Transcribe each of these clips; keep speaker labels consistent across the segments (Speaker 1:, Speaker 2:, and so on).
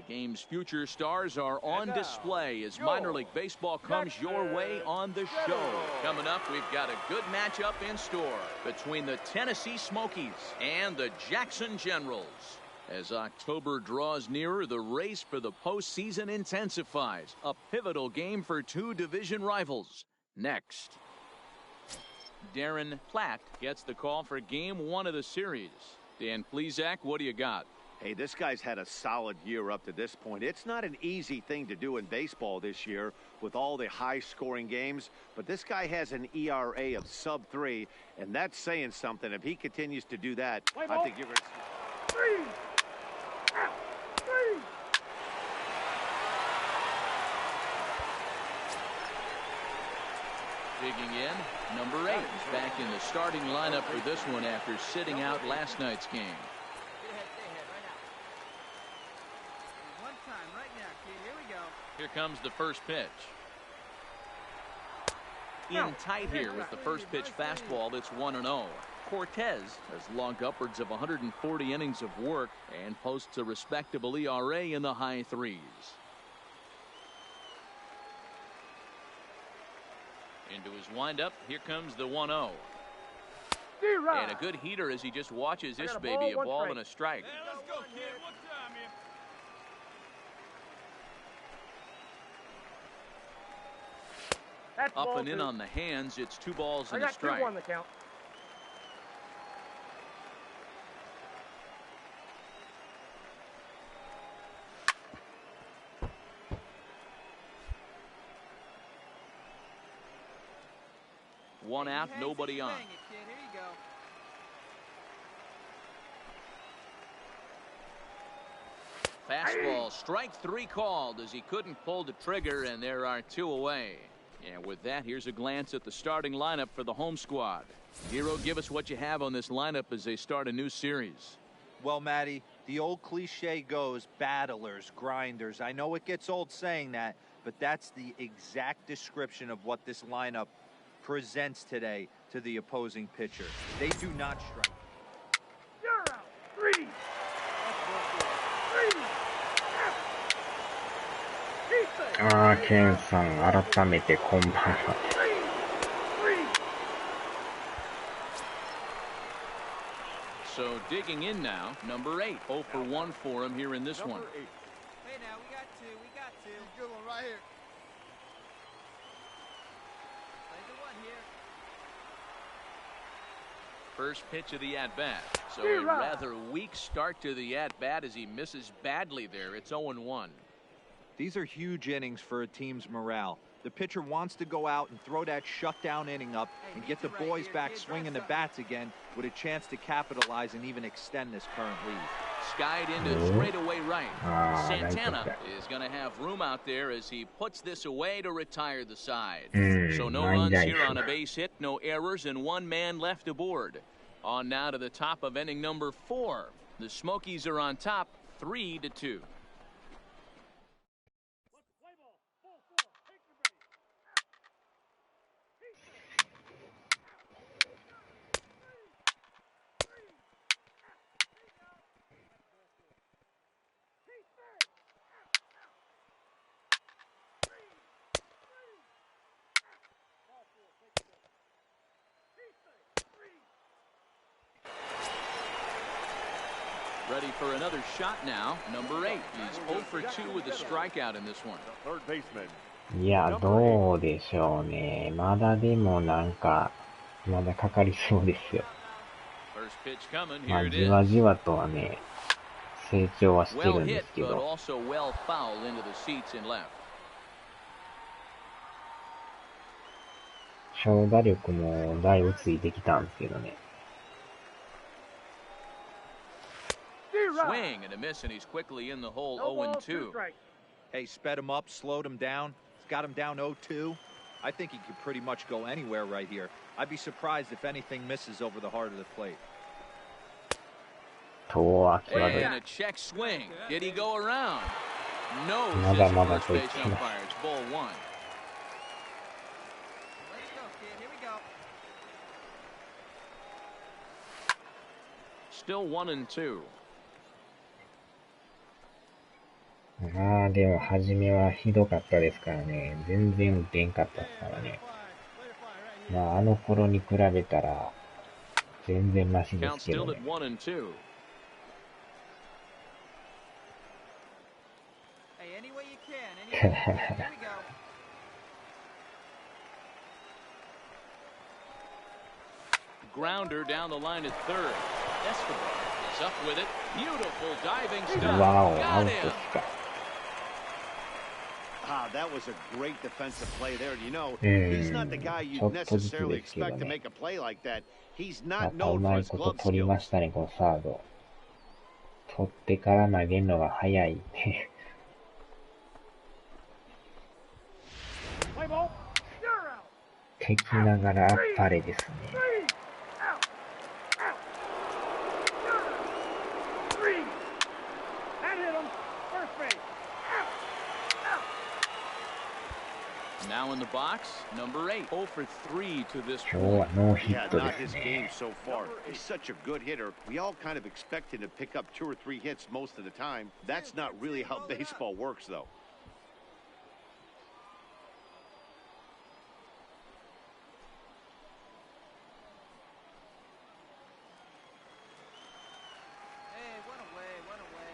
Speaker 1: game's future stars are on display as minor league baseball comes your way on the show. Coming up, we've got a good matchup in store between the Tennessee Smokies and the Jackson Generals. As October draws nearer, the race for the postseason intensifies. A pivotal game for two division rivals. Next, Darren Platt gets the call for game one of the series. Dan Plesac, what do you got?
Speaker 2: Hey, this guy's had a solid year up to this point. It's not an easy thing to do in baseball this year with all the high-scoring games, but this guy has an ERA of sub-3, and that's saying something. If he continues to do that, I think you're going to see.
Speaker 1: Digging in, number 8 is back in the starting lineup for this one after sitting out last night's game. Here comes the first pitch. In tight here with the first pitch fastball. That's 1-0. Cortez has logged upwards of 140 innings of work and posts a respectable ERA in the high 3s. Into his windup. Here comes the 1-0. And a good heater as he just watches this baby. A ball and a strike.
Speaker 3: Hey, let's go, kid. What time here?
Speaker 1: Up and in on the hands. It's 2 balls and a strike.
Speaker 4: 2-1 the count.
Speaker 1: One out, nobody on. Fastball, strike 3 called as he couldn't pull the trigger, and there are 2 away. And with that, here's a glance at the starting lineup for the home squad. Hero, give us what you have on this lineup as they start a new series.
Speaker 5: Well, Matty, the old cliche goes battlers, grinders. I know it gets old saying that, but that's the exact description of what this lineup presents today to the opposing pitcher. They do not strike.
Speaker 4: You're out. 3.
Speaker 6: ケンさん、改めてこんばんは。
Speaker 1: So digging in now, number 8, 0 for 1 for him here in this one.
Speaker 7: Hey, now we got 2. We got 2.
Speaker 3: Good one right here.
Speaker 7: Play the 1 here.
Speaker 1: First pitch of the at-bat. So a rather weak start to the at-bat as he misses badly there. It's 0-1.
Speaker 5: These are huge innings for a team's morale. The pitcher wants to go out and throw that shutdown inning up and get the boys back swinging the bats again with a chance to capitalize and even extend this current lead.
Speaker 1: Skied into straightaway right. Santana is going to have room out there as he puts this away to retire the side. So no runs here on a base hit, no errors, and 1 man left aboard. On now to the top of inning number 4. The Smokies are on top, 3-2. Ready for another shot now. Number 8. He's 0 for 2 with a strikeout in this one.
Speaker 3: Third baseman.
Speaker 6: いや、どうでしょうね。まだでもなんか、まだかかりそうですよ。
Speaker 1: First pitch coming.
Speaker 6: ま
Speaker 1: Here
Speaker 6: あ、
Speaker 1: it
Speaker 6: じわ
Speaker 1: is.
Speaker 6: じわとはね、成長はしてる
Speaker 1: Well
Speaker 6: んで
Speaker 1: hit,
Speaker 6: すけ
Speaker 1: but
Speaker 6: ど、
Speaker 1: also well fouled into the seats and left.
Speaker 6: 長打力もだいぶついてきたんですけどね。
Speaker 1: Swing and a miss, and he's quickly in the hole. 0-2.
Speaker 5: Hey, sped him up, slowed him down. He's got him down 0-2. I think he could pretty much go anywhere right here. I'd be surprised if anything misses over the heart of the plate.
Speaker 6: 遠く際どい。
Speaker 1: And a check swing. Did he go around? No,
Speaker 6: ま
Speaker 1: says
Speaker 6: だ
Speaker 1: the
Speaker 6: まだ
Speaker 1: first
Speaker 6: と言
Speaker 1: base
Speaker 6: ってます。
Speaker 1: umpire. It's ball 1.
Speaker 7: Let's go, kid. Here we go.
Speaker 1: Still 1-2.
Speaker 6: まあでも初めはひどかったですからね。全然打てんかったですからね。まああの頃に比べたら全然マシで
Speaker 1: Count
Speaker 6: すけど
Speaker 1: still
Speaker 6: ね。
Speaker 1: at 1-2.
Speaker 7: Hey, any way you can. Any way you can. Here we go.
Speaker 1: Grounder down the line at third. Escobar is up with it. Beautiful diving stop.
Speaker 6: わお、ア
Speaker 1: Got
Speaker 6: ウトっ
Speaker 1: him.
Speaker 6: すか。
Speaker 2: Ah, that was a great defensive play there. You know,
Speaker 6: う
Speaker 2: he's not the
Speaker 6: ん、
Speaker 2: guy
Speaker 6: ち
Speaker 2: you'd
Speaker 6: ょっとずつ
Speaker 2: necessarily
Speaker 6: ですけど
Speaker 2: expect to
Speaker 6: ね。
Speaker 2: make a play like that. He's
Speaker 6: ま
Speaker 2: not
Speaker 6: たう
Speaker 2: known
Speaker 6: ま
Speaker 2: for
Speaker 6: い
Speaker 2: his
Speaker 6: こと
Speaker 2: glove
Speaker 6: 取りま
Speaker 2: skills.
Speaker 6: したね、このサード。取ってから投げるのが早いって。
Speaker 4: Play ball. You're out.
Speaker 6: 敵ながらあっぱれですね。
Speaker 4: Three. Out. Out. You're out. Three. That hit him. First base. Out. Out.
Speaker 1: Now in the box, number 8. 0 for 3 to this
Speaker 6: 今日は
Speaker 1: point.
Speaker 6: ノーヒ
Speaker 2: Yeah,
Speaker 6: ットで
Speaker 2: not
Speaker 6: す
Speaker 2: his
Speaker 6: ね。
Speaker 2: game so far. He's such a good hitter. We all kind of expect him to pick up 2 or 3 hits most of the time. That's not really how baseball works, though.
Speaker 7: Hey, one away, one away.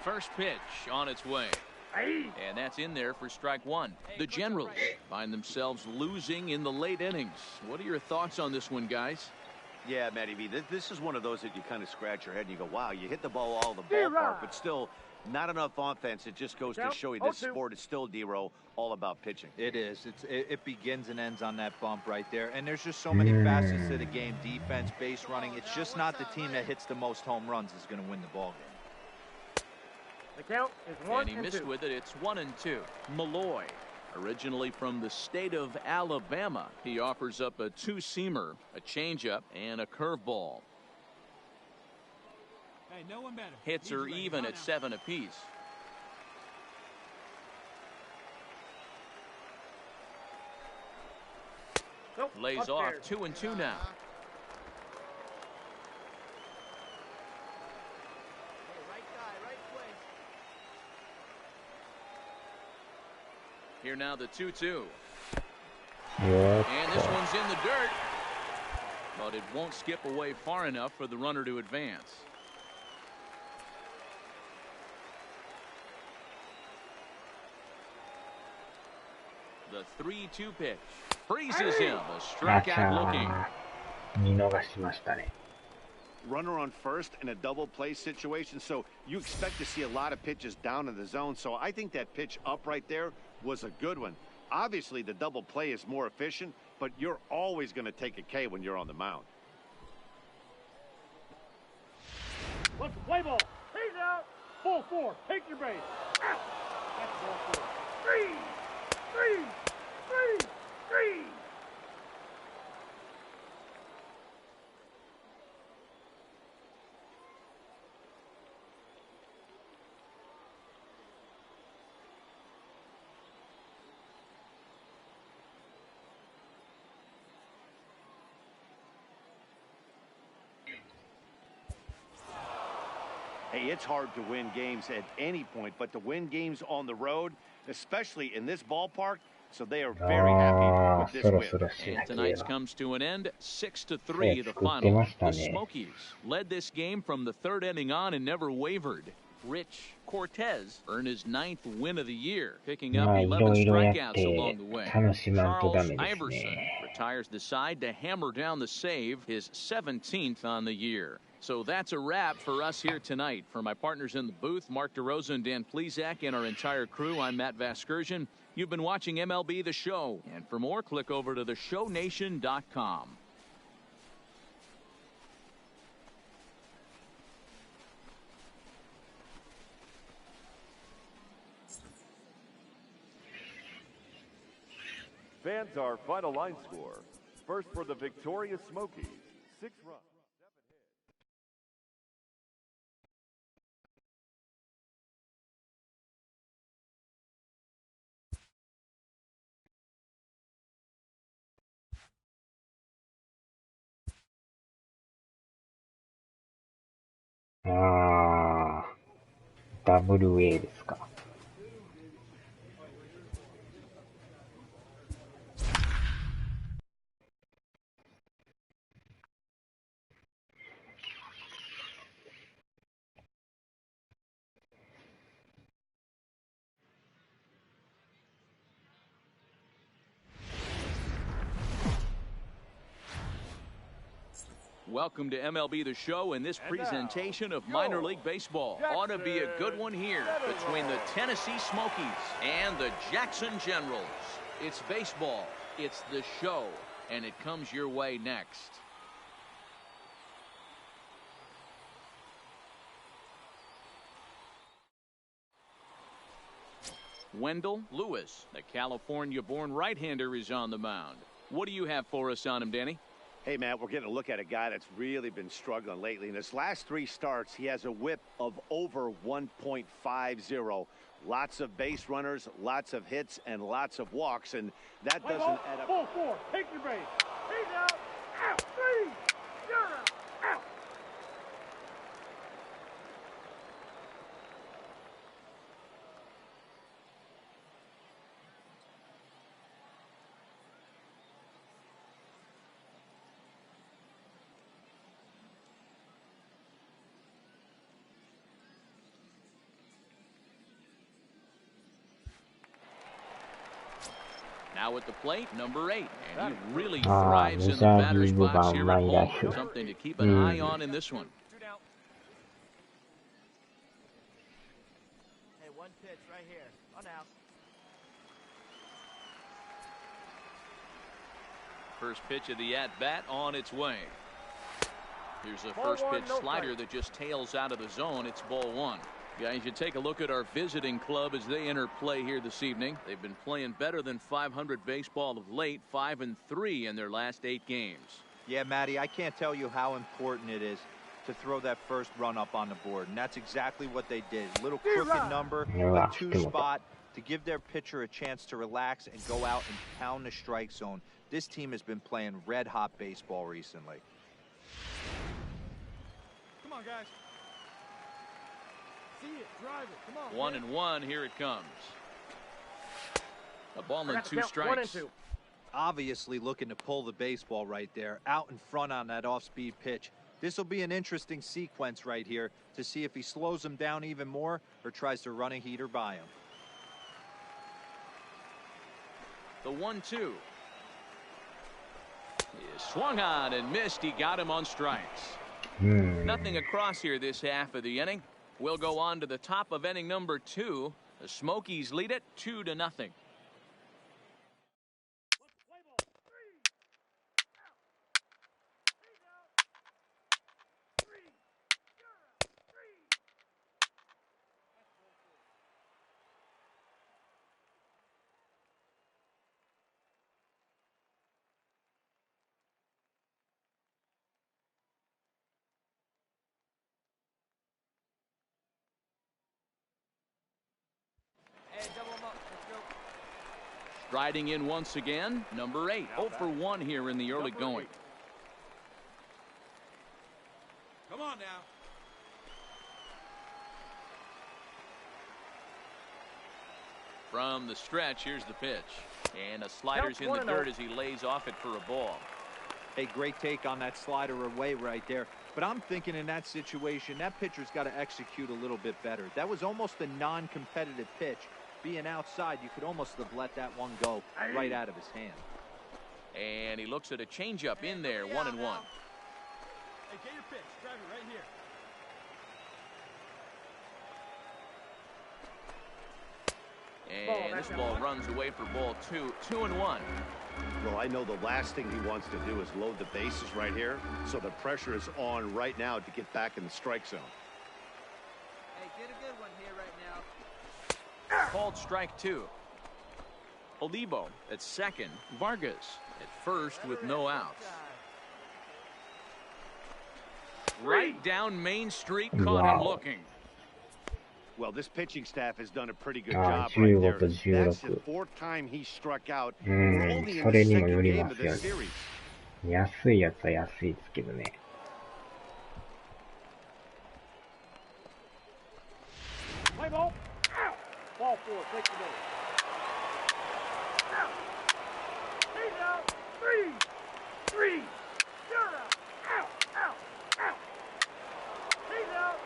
Speaker 1: First pitch on its way.
Speaker 4: Hey.
Speaker 1: And that's in there for strike one. The Generals find themselves losing in the late innings. What are your thoughts on this one, guys?
Speaker 2: Yeah, Matty V, this is one of those that you kind of scratch your head and you go, wow, you hit the ball all the ballpark, but still not enough offense. It just goes to show you this sport is still, D-Row, all about pitching.
Speaker 5: It is. It begins and ends on that bump right there. And there's just so many facets to the game. Defense, base running. It's just not the team that hits the most home runs is going to win the ball game.
Speaker 4: The count is 1
Speaker 1: And he missed
Speaker 4: 2.
Speaker 1: with it. It's 1-2. Malloy, originally from the state of Alabama, he offers up a two-seamer, a changeup, and a curveball.
Speaker 3: Hey, no one better.
Speaker 1: Hits are even at 7 apiece.
Speaker 4: Nope,
Speaker 1: Lays off
Speaker 4: upstairs.
Speaker 1: 2-2 now.
Speaker 7: Hey, right guy, right place.
Speaker 1: Here now the 2-2.
Speaker 6: よーっ
Speaker 1: And this one's in the dirt. But it won't skip away far enough for the runner to advance. The 3-2 pitch. Freezes him. A
Speaker 6: と。あち
Speaker 1: strikeout looking.
Speaker 6: ゃー。見逃しましたね。
Speaker 2: Runner on first in a double play situation, so you expect to see a lot of pitches down in the zone. So I think that pitch up right there was a good one. Obviously, the double play is more efficient, but you're always going to take a K when you're on the mound.
Speaker 4: Let's play ball. He's out. Full 4. Take your base. Out. That's ball 4. 3. 3. 3. 3.
Speaker 2: Hey, it's hard to win games at any point, but to win games on the road, especially in this ballpark, so they are very
Speaker 6: あ
Speaker 2: happy
Speaker 6: あ
Speaker 2: with、this
Speaker 6: そろ
Speaker 2: win.
Speaker 6: そろ締め
Speaker 1: And
Speaker 6: 切
Speaker 1: tonight's
Speaker 6: れ
Speaker 1: comes to an end. 6-3 the
Speaker 6: 作って
Speaker 1: final.
Speaker 6: ました
Speaker 1: The
Speaker 6: ね。
Speaker 1: Smokies led this game from the third inning on and never wavered. Rich Cortez earned his 9th win of the year, picking up
Speaker 6: まあい
Speaker 1: 11
Speaker 6: ろいろやっ
Speaker 1: strikeouts
Speaker 6: て
Speaker 1: along the way.
Speaker 6: 楽しまんとダ
Speaker 1: Charles
Speaker 6: メです
Speaker 1: Iverson
Speaker 6: ね。
Speaker 1: retires the side to hammer down the save, his 17th on the year. So that's a wrap for us here tonight. For my partners in the booth, Mark DeRosa and Dan Plesac, and our entire crew, I'm Matt Vasgersian. You've been watching MLB The Show. And for more, click over to theshownation.com.
Speaker 3: Fans, our final line score. First for the victorious Smokies, 6 runs.
Speaker 6: ダブル A ですか。
Speaker 1: Welcome to MLB The Show and this presentation of minor league baseball. Ought to be a good one here between the Tennessee Smokies and the Jackson Generals. It's baseball, it's the show, and it comes your way next. Wendell Lewis, the California-born right-hander, is on the mound. What do you have for us on him, Danny?
Speaker 2: Hey, Matt, we're getting a look at a guy that's really been struggling lately. In his last 3 starts, he has a whip of over 1.50. Lots of base runners, lots of hits, and lots of walks, and that doesn't add up.
Speaker 4: Full 4, take your base. He's out. Out. 3. You're out. Out.
Speaker 1: Now at the plate, number 8, and he really thrives in the batter's box here at home. Something to keep an eye on in this one.
Speaker 7: Hey, one pitch right here. On out.
Speaker 1: First pitch of the at-bat on its way. Here's a first pitch slider that just tails out of the zone. It's ball 1. Guys, you take a look at our visiting club as they enter play here this evening. They've been playing better than .500 baseball of late, 5-3 in their last 8 games.
Speaker 5: Yeah, Matty, I can't tell you how important it is to throw that first run up on the board, and that's exactly what they did. A little crooked number, a 2 spot to give their pitcher a chance to relax and go out and pound the strike zone. This team has been playing red-hot baseball recently.
Speaker 7: Come on, guys. See it, drive it. Come on.
Speaker 1: 1-1, here it comes. A ball and 2 strikes.
Speaker 7: 1 and 2.
Speaker 5: Obviously looking to pull the baseball right there, out in front on that off-speed pitch. This will be an interesting sequence right here to see if he slows him down even more or tries to run a heater by him.
Speaker 1: The 1-2. He swung on and missed. He got him on strikes. Nothing across here this half of the inning. We'll go on to the top of inning number 2. The Smokies lead it 2-0.
Speaker 7: Hey, double him up. Let's go.
Speaker 1: Striding in once again, number 8. 0 for 1 here in the early going.
Speaker 7: Come on now.
Speaker 1: From the stretch, here's the pitch. And a slider's in the dirt as he lays off it for a ball.
Speaker 5: Hey, great take on that slider away right there. But I'm thinking in that situation, that pitcher's got to execute a little bit better. That was almost a non-competitive pitch. Being outside, you could almost have let that one go right out of his hand.
Speaker 1: And he looks at a changeup in there, 1-1.
Speaker 7: Hey, get your pitch. Drive it right here.
Speaker 1: And this ball runs away for ball 2. 2-1.
Speaker 2: Well, I know the last thing he wants to do is load the bases right here, so the pressure is on right now to get back in the strike zone.
Speaker 7: Hey, get a good one here right now.
Speaker 1: Called strike 2. Olivo at second. Vargas at first with no outs. Right down Main Street, caught him looking.
Speaker 2: Well, this pitching staff has done a pretty good job right there. That's the 4th time he struck out. We're only in the 2nd game of this series.
Speaker 6: 安いやつは安いですけどね。
Speaker 4: 4. Take your base. Out. He's out. 3. 3. You're out. Out. Out. Out. He's out.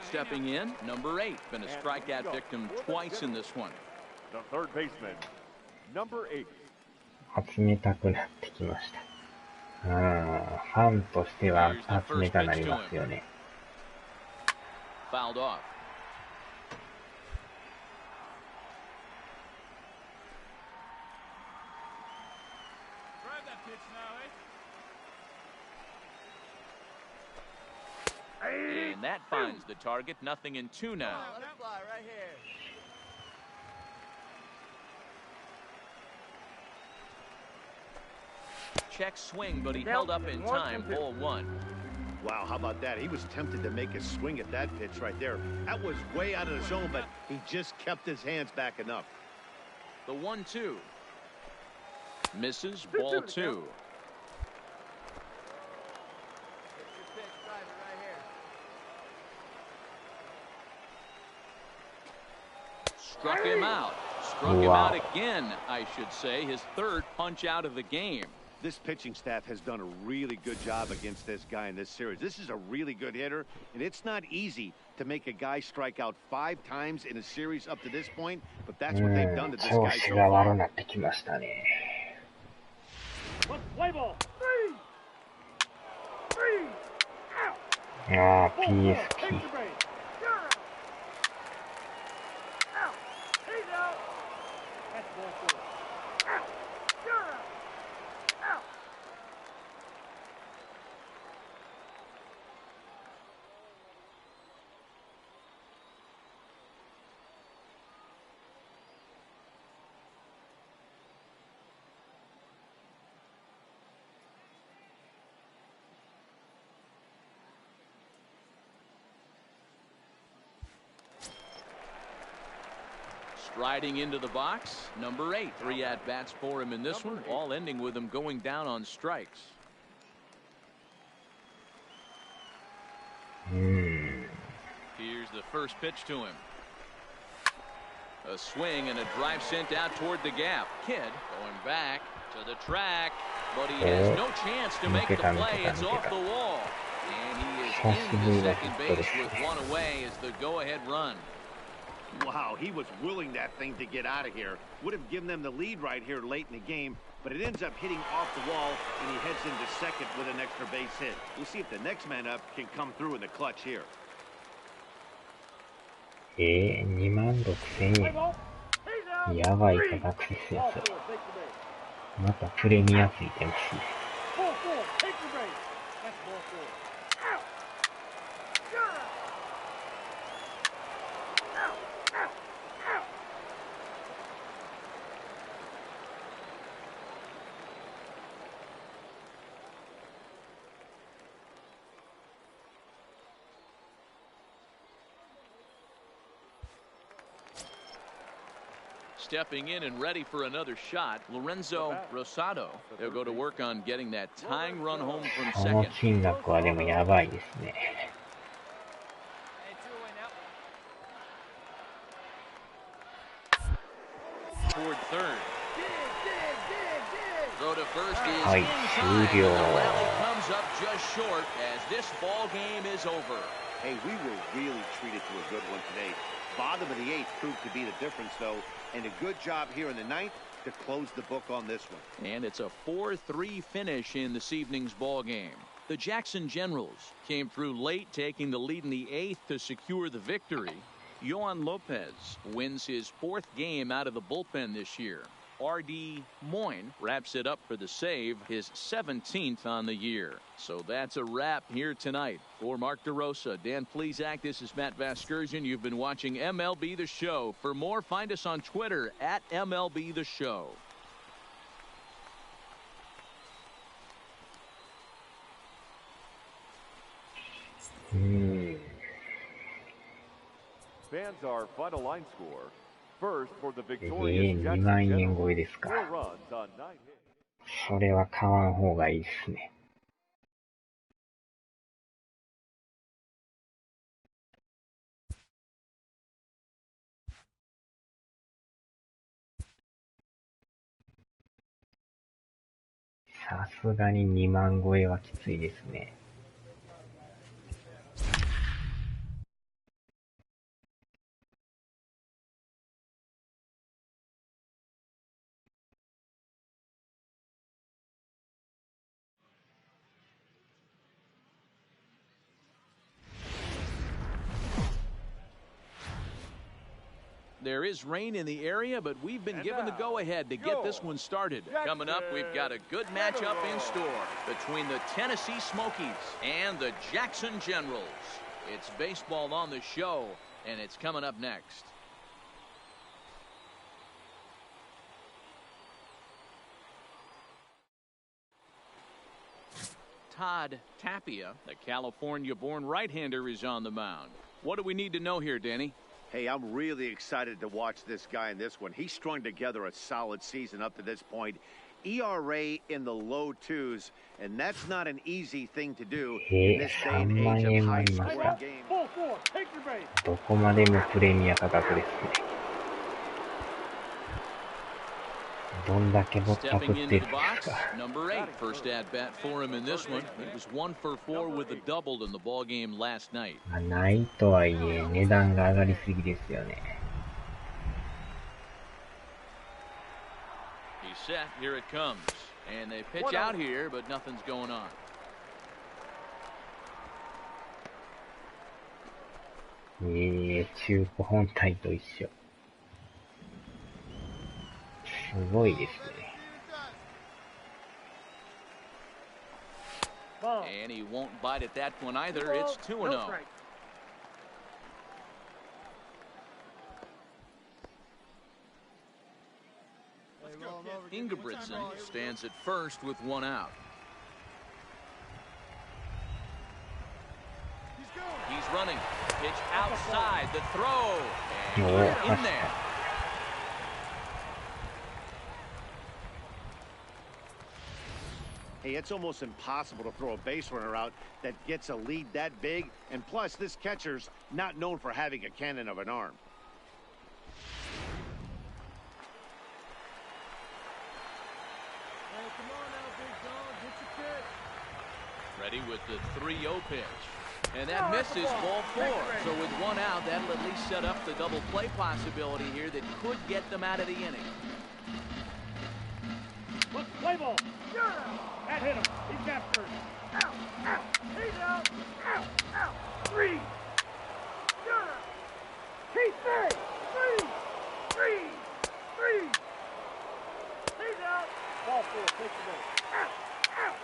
Speaker 1: Stepping in, number 8. Been a strikeout victim twice in this one.
Speaker 3: The third baseman, number 8.
Speaker 6: 集めたくなってきました。ファンとしては集めたくなりますよね。
Speaker 1: Fouled off.
Speaker 4: Grab that pitch now,
Speaker 1: And that finds the target. Nothing in 2 now.
Speaker 7: Let it fly right here.
Speaker 1: Check swing, but he held up in time. Ball 1.
Speaker 2: Wow, how about that? He was tempted to make a swing at that pitch right there. That was way out of the zone, but he just kept his hands back enough.
Speaker 1: The 1-2. Misses. Ball 2.
Speaker 7: Get your pitch, drive it right here.
Speaker 1: Struck him out. Struck him out again, I should say. His third punch out of the game.
Speaker 2: This pitching staff has done a really good job against this guy in this series. This is a really good hitter, and it's not easy to make a guy strike out 5 times in a series up to this point, but that's what they've done to this guy so far.
Speaker 4: Let's play ball. 3. 3. Out.
Speaker 6: PSP.
Speaker 4: Take your base. You're out. Out. He's out. That's ball 4. Out. You're out. Out.
Speaker 1: Striding into the box, number 8. 3 at-bats for him in this one, all ending with him going down on strikes. Here's the first pitch to him. A swing and a drive sent out toward the gap. Kidd going back to the track, but he has no chance to make the play. It's off the wall. And he is into second base with 1 away as the go-ahead run.
Speaker 2: Wow, he was willing that thing to get out of here. Would have given them the lead right here late in the game, but it ends up hitting off the wall, and he heads into second with an extra base hit. We'll see if the next man up can come through in the clutch here.
Speaker 6: 26,000円。やばい価格ですよ、それ。またプレミアついてますね。
Speaker 4: Ball 4. Take your base. That's ball 4. Out. You're out. Out. Out. Out.
Speaker 1: Stepping in and ready for another shot, Lorenzo Rosado. They'll go to work on getting that tying run home from
Speaker 6: この
Speaker 1: second.
Speaker 6: 金額はでもやばいですね。
Speaker 7: Hey, 2 away now.
Speaker 1: Toward third.
Speaker 7: Dig, dig, dig, dig.
Speaker 1: Throw to first is
Speaker 6: はい、
Speaker 1: inside.
Speaker 6: 終了。
Speaker 1: The rally comes up just short as this ball game is over.
Speaker 2: Hey, we were really treated to a good one today. Bottom of the eighth proved to be the difference, though, and a good job here in the ninth to close the book on this one.
Speaker 1: And it's a 4-3 finish in this evening's ball game. The Jackson Generals came through late, taking the lead in the eighth to secure the victory. Yohan Lopez wins his fourth game out of the bullpen this year. R.D. Moyne wraps it up for the save, his 17th on the year. So that's a wrap here tonight. For Mark DeRosa, Dan Plesac, this is Matt Vasgersian. You've been watching MLB The Show. For more, find us on Twitter at MLB The Show.
Speaker 3: Fans, our final line score. First for the victorious
Speaker 6: 2
Speaker 3: Jackson
Speaker 6: 万円
Speaker 3: Generals,
Speaker 6: 超えですか。
Speaker 3: 4 runs on 9 hits.
Speaker 6: それは買わん方がいいですね。さすがに2万超えはきついですね。
Speaker 1: There is rain in the area, but we've been given the go-ahead to get this one started. Coming up, we've got a good matchup in store between the Tennessee Smokies and the Jackson Generals. It's baseball on the show, and it's coming up next. Todd Tapia, the California-born right-hander, is on the mound. What do we need to know here, Danny?
Speaker 2: Hey, I'm really excited to watch this guy in this one. He's strung together a solid season up to this point. ERA in the low twos, and that's not an easy thing to do in this day and age of high-scoring games.
Speaker 4: 4-4, take your base.
Speaker 6: どこまでもプレミア価格ですね。どんだけぼったくっ
Speaker 1: Stepping
Speaker 6: て
Speaker 1: into
Speaker 6: る
Speaker 1: the
Speaker 6: んで
Speaker 1: box,
Speaker 6: すか。
Speaker 1: number 8, first at bat for him in this one. He was 1 for 4 with a double in the ball game last night.
Speaker 6: まあ、ないとはいえ値段が上がりすぎですよね。
Speaker 1: He's set. Here it comes. And they pitch out here, but nothing's going on.
Speaker 6: 中古本体と一緒。すごいですね。
Speaker 1: And he won't bite at that one either. It's 2-0. Ingebrigtsen stands at first with 1 out. He's running. Pitch outside. The throw. And we're in there.
Speaker 2: Hey, it's almost impossible to throw a base runner out that gets a lead that big. And plus, this catcher's not known for having a cannon of an arm.
Speaker 7: Hey, come on now, big dog. Get your pitch.
Speaker 1: Ready with the 3-0 pitch. And that misses ball 4. So with 1 out, that'll at least set up the double play possibility here that could get them out of the inning.
Speaker 4: Let's play ball. That hit him. He's got first. Out, out. He's out. Out, out. 3. Keep three. 3. He's out. Ball 4. Take the base. Out, out.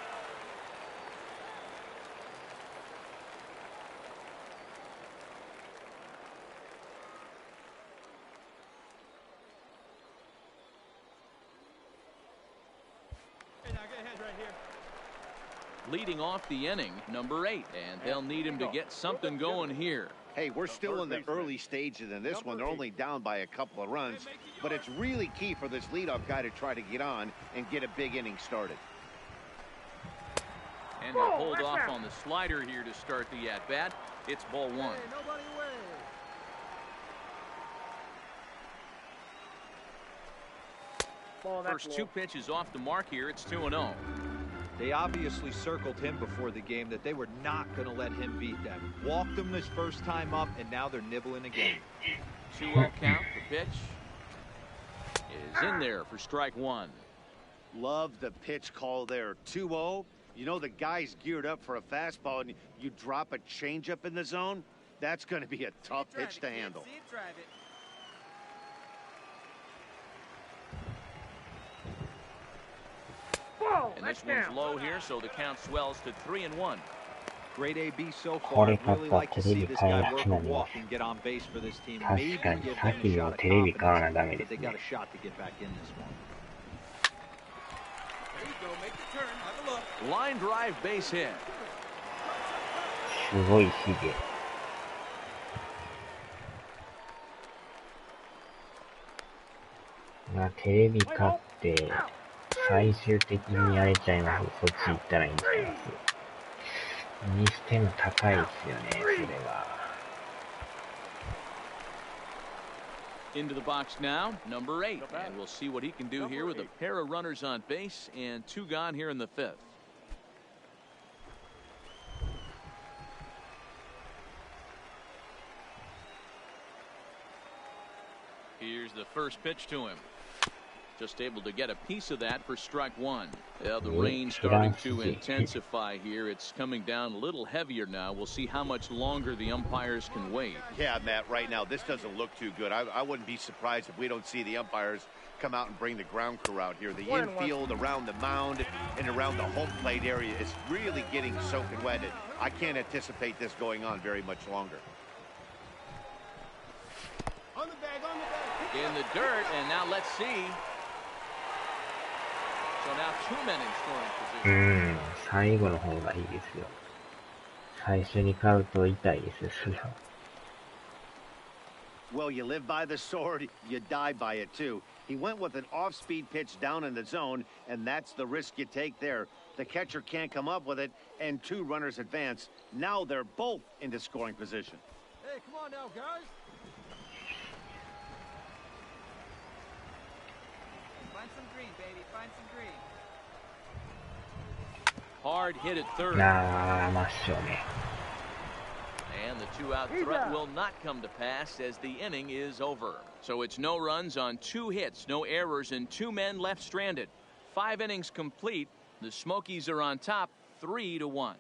Speaker 1: Leading off the inning, number 8, and they'll need him to get something going here.
Speaker 2: Hey, we're still in the early stages in this one. They're only down by a couple of runs, but it's really key for this leadoff guy to try to get on and get a big inning started.
Speaker 1: And they'll hold off on the slider here to start the at-bat. It's ball 1.
Speaker 7: Hey, nobody away.
Speaker 4: Ball that
Speaker 1: First two
Speaker 4: low.
Speaker 1: pitches off the mark here. It's 2-0.
Speaker 5: They obviously circled him before the game that they were not going to let him beat them. Walked him this first time up, and now they're nibbling again.
Speaker 1: 2-0 count. The pitch is in there for strike one.
Speaker 2: Love the pitch call there. 2-0. You know the guy's geared up for a fastball, and you drop a changeup in the zone. That's going to be a tough pitch to handle.
Speaker 7: See it, drive it.
Speaker 4: Ball.
Speaker 1: And this
Speaker 4: That's
Speaker 1: one's
Speaker 4: down.
Speaker 1: low here, so the count swells to 3-1.
Speaker 5: Great AB so
Speaker 6: こ
Speaker 5: far.
Speaker 6: れ
Speaker 5: I'd
Speaker 6: 買っ
Speaker 5: really
Speaker 6: た
Speaker 5: like
Speaker 6: テ
Speaker 5: to
Speaker 6: レ
Speaker 5: see
Speaker 6: ビ
Speaker 5: this
Speaker 6: 買い
Speaker 5: guy
Speaker 6: な
Speaker 5: work
Speaker 6: くな
Speaker 5: a
Speaker 6: りま
Speaker 5: walk
Speaker 6: す。
Speaker 5: and get on base for this team.
Speaker 6: 確
Speaker 5: Maybe
Speaker 6: かに
Speaker 5: give
Speaker 6: 先
Speaker 5: them a
Speaker 6: の
Speaker 5: shot
Speaker 6: テ
Speaker 5: of
Speaker 6: レビ買わな
Speaker 5: confidence.
Speaker 6: ダメで
Speaker 5: But
Speaker 6: す
Speaker 5: they got
Speaker 6: ね
Speaker 5: a。shot to get back in this one.
Speaker 7: There you go. Make the turn. Have a look.
Speaker 1: Line drive base hit.
Speaker 6: すごいヒゲ。テレビ買って最終的にやれちゃいます。そっち行ったらいいんちゃいます。にしても高いですよね、それは。
Speaker 1: Into the box now, number 8. And we'll see what he can do here with a pair of runners on base and 2 gone here in the 5th. Here's the first pitch to him. Just able to get a piece of that for strike one. Yeah, the rain starting to intensify here. It's coming down a little heavier now. We'll see how much longer the umpires can wait.
Speaker 2: Yeah, Matt, right now, this doesn't look too good. I wouldn't be surprised if we don't see the umpires come out and bring the ground crew out here. The infield, around the mound, and around the home plate area is really getting soaking wet. I can't anticipate this going on very much longer.
Speaker 1: In the dirt, and now let's see. So now 2 men in scoring position.
Speaker 6: 最後の方がいいですよ。最初に買うと痛いですよ、それは。
Speaker 2: Well, you live by the sword, you die by it too. He went with an off-speed pitch down in the zone, and that's the risk you take there. The catcher can't come up with it, and 2 runners advance. Now they're both into scoring position.
Speaker 7: Hey, come on now, guys. Find some green, baby. Find some green.
Speaker 1: Hard hit at third.
Speaker 6: 真正面。
Speaker 1: And the 2-out threat will not come to pass as the inning is over. So it's no runs on 2 hits, no errors, and 2 men left stranded. 5 innings complete. The Smokies are on top, 3-1.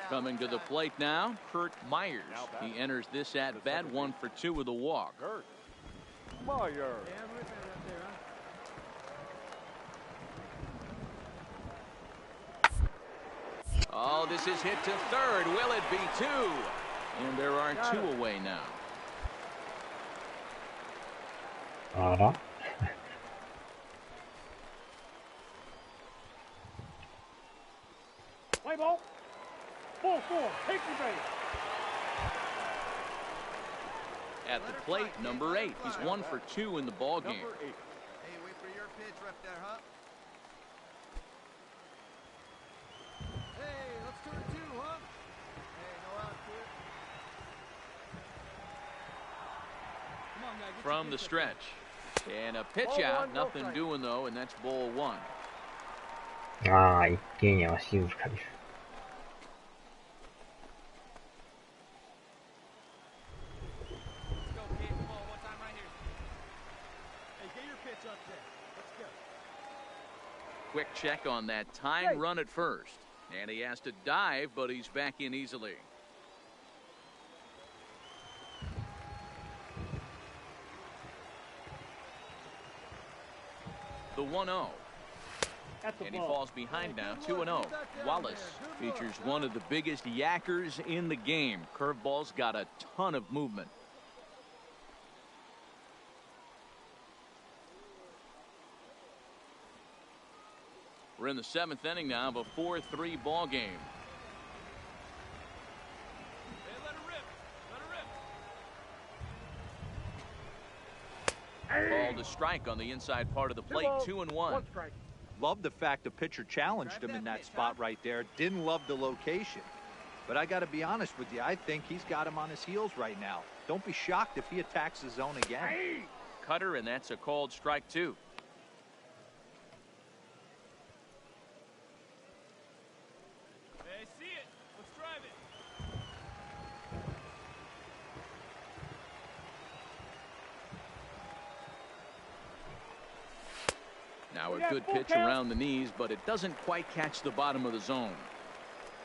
Speaker 1: Coming to the plate now, Kurt Myers. He enters this at bat 1 for 2 with a walk.
Speaker 3: Kurt Myers.
Speaker 7: Yeah, I'm ripping it up there, huh?
Speaker 1: Oh, this is hit to third. Will it be 2? And there are 2 away now.
Speaker 6: あら
Speaker 4: Play ball. Full 4. Take your base.
Speaker 1: At the plate, number 8. He's 1 for 2 in the ball game.
Speaker 3: Number 8.
Speaker 7: Hey, wait for your pitch right there, huh? Hey, let's turn 2, huh? Hey, no out here. Come on, guy. Get your
Speaker 1: From the
Speaker 7: pitch up
Speaker 1: stretch. And a pitch
Speaker 4: Ball
Speaker 1: out.
Speaker 4: one, no
Speaker 1: Nothing
Speaker 4: strike.
Speaker 1: doing, though, and that's ball 1.
Speaker 6: 一軒家は静かです。
Speaker 7: Let's go, kid. Come on, one time right here. Hey, get your pitch up there. Let's go.
Speaker 1: Quick check on that time run at first. And he has to dive, but he's back in easily. the 1-0. And he falls behind now, 2-0. Wallace features one of the biggest yackers in the game. Curveball's got a ton of movement. We're in the 7th inning now of a 4-3 ball game. Ball to strike on the inside part of the plate, 2-1.
Speaker 5: Love the fact the pitcher challenged him in that spot right there. Didn't love the location. But I got to be honest with you, I think he's got him on his heels right now. Don't be shocked if he attacks the zone again.
Speaker 1: Cutter, and that's a called strike 2.
Speaker 7: Hey, see it. Let's drive it.
Speaker 1: Now a good pitch around the knees, but it doesn't quite catch the bottom of the zone.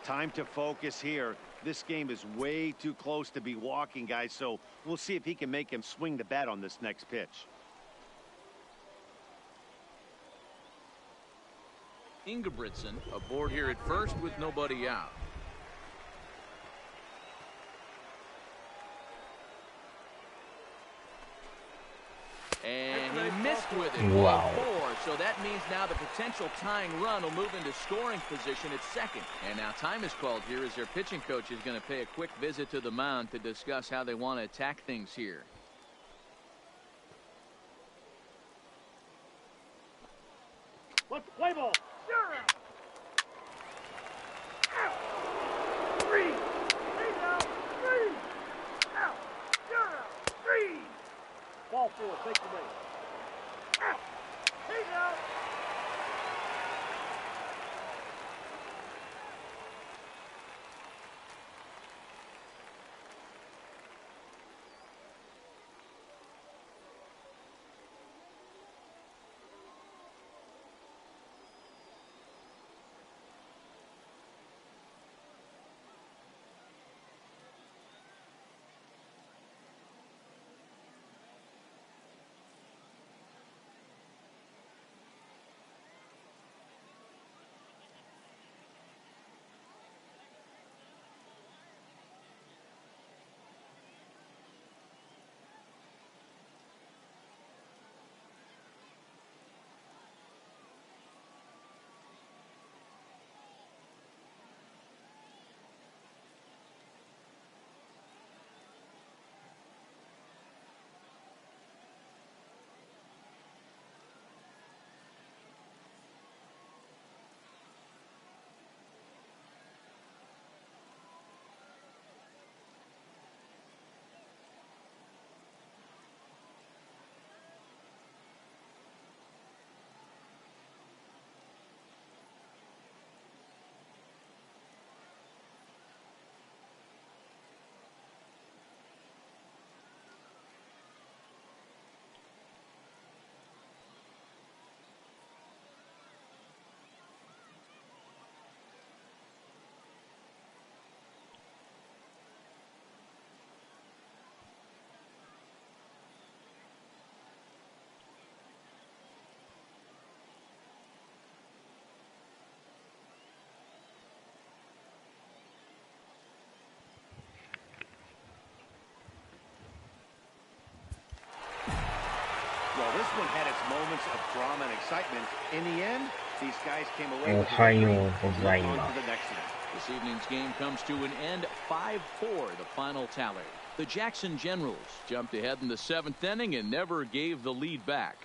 Speaker 2: Time to focus here. This game is way too close to be walking, guys, so we'll see if he can make him swing the bat on this next pitch.
Speaker 1: Ingebrigtsen aboard here at first with nobody out. And he missed with it.
Speaker 6: Wow.
Speaker 1: 4. So that means now the potential tying run will move into scoring position at second. And now time is called here as their pitching coach is going to pay a quick visit to the mound to discuss how they want to attack things here.
Speaker 4: Let's play ball. You're out. Out. 3. He's out. 3. Out. You're out. 3. Ball 4. Take the base. Out. He's out.
Speaker 2: Well, this one had its moments of drama and excitement. In the end, these guys came away with the
Speaker 6: おはよ
Speaker 2: victory.
Speaker 6: うござい
Speaker 2: On
Speaker 6: ま
Speaker 2: to
Speaker 6: す
Speaker 2: the next one.
Speaker 1: This evening's game comes to an end, 5-4, the final tally. The Jackson Generals jumped ahead in the 7th inning and never gave the lead back.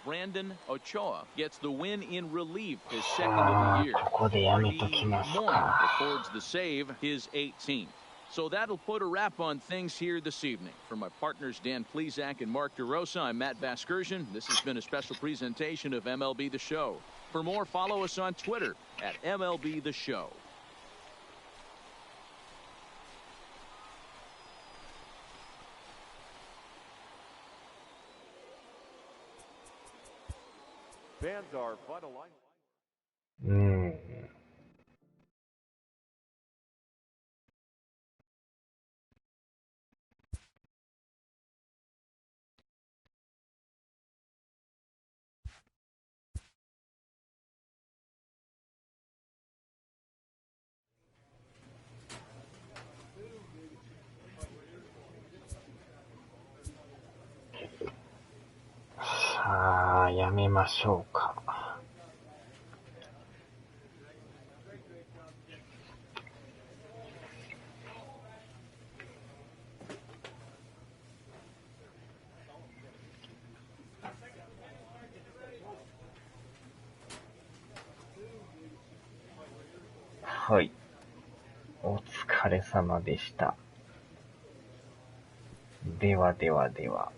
Speaker 1: Brandon Ochoa gets the win in relief, his second of the year.
Speaker 6: ここでやめときます
Speaker 1: Moore
Speaker 6: か
Speaker 1: records the save, his 18th. So that'll put a wrap on things here this evening. For my partners Dan Plesac and Mark DeRosa, I'm Matt Vasgersian. This has been a special presentation of MLB The Show. For more, follow us on Twitter at MLB The Show.
Speaker 3: Fans are final line.
Speaker 6: うん。やめましょうか。はい。お疲れ様でした。ではではでは。